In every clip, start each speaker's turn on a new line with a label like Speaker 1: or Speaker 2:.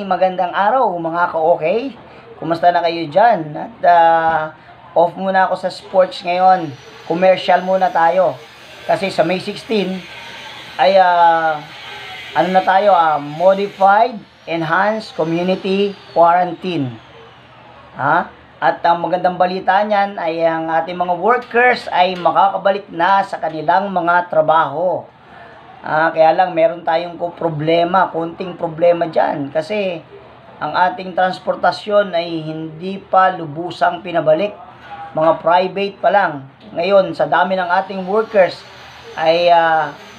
Speaker 1: magandang araw mga ka-okay. Kumusta na kayo dyan? At off muna ako sa sports ngayon. Commercial muna tayo. Kasi sa May 16 ay ano na tayo, Modified Enhanced Community Quarantine. At ang magandang balita niyan ay ang ating mga workers ay makakabalik na sa kanilang mga trabaho. Kaya lang meron tayong konting problema dyan kasi ang ating transportasyon ay hindi pa lubusang pinabalik, mga private pa lang. Ngayon sa dami ng ating workers ay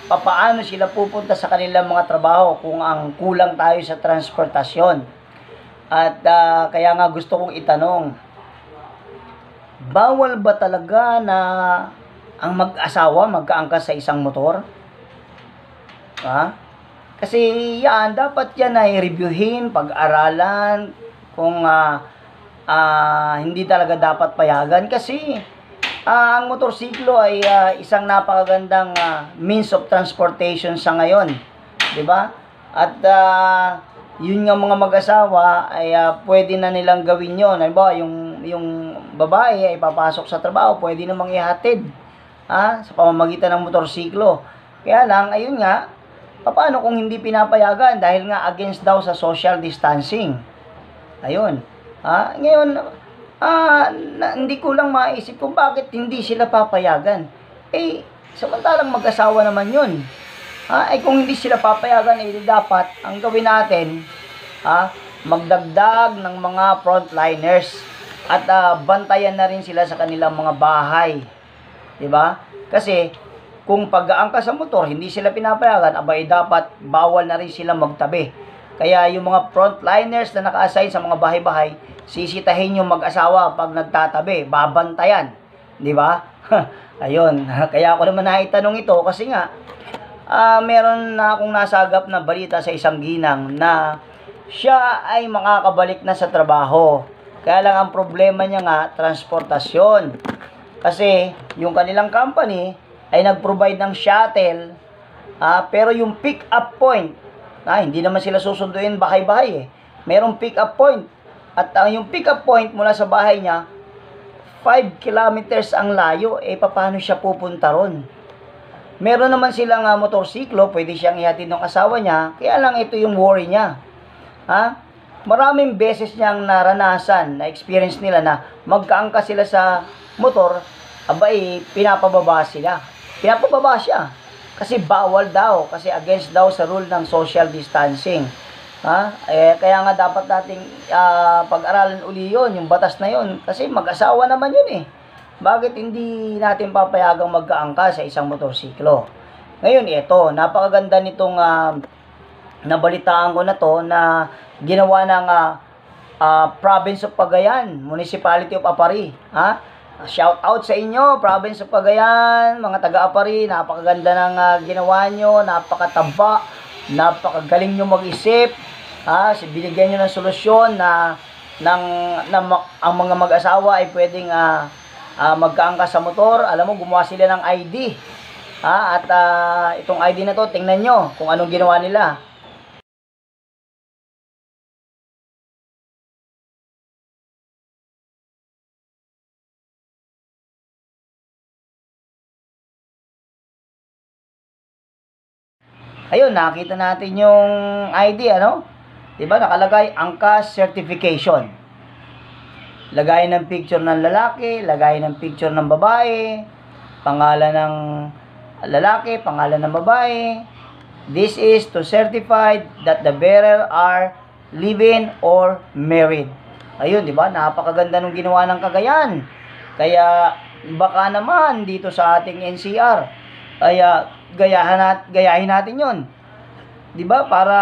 Speaker 1: papaano sila pupunta sa kanilang mga trabaho kung ang kulang tayo sa transportasyon. At kaya nga gusto kong itanong, bawal ba talaga na ang mag-asawa magkaangkas sa isang motor? Kasi yan, dapat yan ay reviewin, pag-aralan kung hindi talaga dapat payagan kasi ang motorsiklo ay isang napakagandang means of transportation sa ngayon, 'di ba? At yun nga mga mag-asawa ay pwede na nilang gawin 'yon. Halimbawa, yung babae ay papasok sa trabaho, pwede namang ihatid sa pamamagitan ng motorsiklo. Kaya lang, ayun nga, paano kung hindi pinapayagan dahil nga against daw sa social distancing? Ayun. Ngayon, hindi ko lang maisip kung bakit hindi sila papayagan. Samantalang mag-asawa naman yun. Kung hindi sila papayagan, dapat ang gawin natin, magdagdag ng mga frontliners at bantayan na rin sila sa kanilang mga bahay. Diba? Kasi kung pag-aangkas sa motor, hindi sila pinapayagan, dapat bawal na rin sila magtabi. Kaya yung mga frontliners na naka-assign sa mga bahay-bahay, sisitahin yung mag-asawa pag nagtatabi, babantayan. Di ba? Ayun. Kaya ako naman naitanong ito kasi nga, meron na akong nasagap na balita sa isang ginang na siya ay makakabalik na sa trabaho. Kaya lang ang problema niya nga, transportasyon. Kasi yung kanilang company ay nag-provide ng shuttle, pero yung pick-up point, hindi naman sila susunduin bahay-bahay Merong pick-up point. At yung pick-up point mula sa bahay niya, 5 kilometers ang layo, paano siya pupunta ron? Meron naman silang motorsiklo, pwede siyang ihatid ng asawa niya, kaya lang ito yung worry niya. Maraming beses niyang naranasan, na experience nila na magkaangkas sila sa motor, pinapababa siya. Kasi bawal daw, kasi against daw sa rule ng social distancing. Kaya nga dapat nating pag-aralan uli yun, yung batas na yun. Kasi mag-asawa naman yun Bakit hindi natin papayagang magkaangkas sa isang motorsiklo? Ngayon, ito, napakaganda nitong nabalitaan ko na to na ginawa ng Province of Cagayan, Municipality of Apari. Shout out sa inyo, Province of Cagayan, mga taga-Apari, napakaganda ng ginawa nyo, napakataba, napakagaling nyo mag-isip, binigyan nyo ng solusyon na ang mga mag-asawa ay pwedeng magkaangkas sa motor. Alam mo, gumawa sila ng ID, at itong ID na to, tingnan nyo kung anong ginawa nila. Ayun, nakita natin yung ID, Diba, nakalagay, angkas certification. Lagay ng picture ng lalaki, lagay ng picture ng babae, pangalan ng lalaki, pangalan ng babae. This is to certify that the bearer are living or married. Ayun, diba, napakaganda nung ginawa ng Cagayan. Kaya, baka naman dito sa ating NCR, gayahin natin yon, di ba, para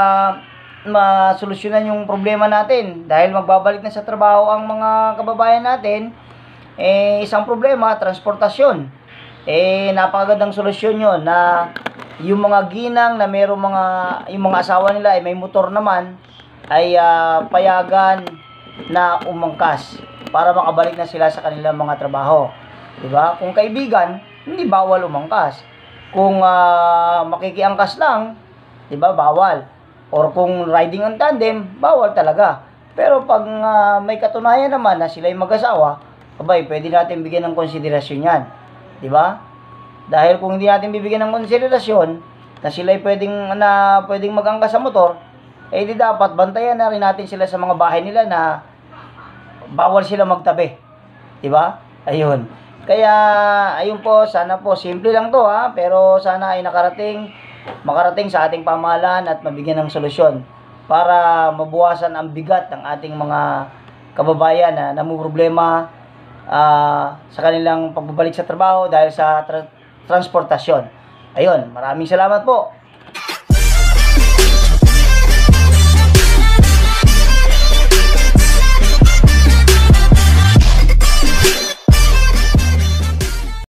Speaker 1: masolusyonan yung problema natin dahil magbabalik na sa trabaho ang mga kababayan natin. Isang problema, transportasyon. Napakagandang solusyon yon na yung mga ginang na yung mga asawa nila ay may motor naman ay payagan na umangkas para makabalik na sila sa kanilang mga trabaho, di ba? Kung kaibigan, hindi bawal umangkas. Kung makikiangkas lang, 'di ba, bawal. or kung riding on tandem, bawal talaga. Pero pag may katunayan naman na sila'y mag-asawa, abay, pwede natin bigyan ng konsiderasyon yan. Di ba? Dahil kung hindi natin bibigyan ng konsiderasyon na sila'y pwedeng mag-angkas sa motor, eh di dapat bantayan na rin natin sila sa mga bahay nila na bawal sila magtabi. Di ba? Ayun. Kaya, ayun po, sana po, simple lang to ha, pero sana ay makarating sa ating pamahalaan at mabigyan ng solusyon para mabuwasan ang bigat ng ating mga kababayan na namumroblema sa kanilang pagbabalik sa trabaho dahil sa transportasyon. Ayun, maraming salamat po.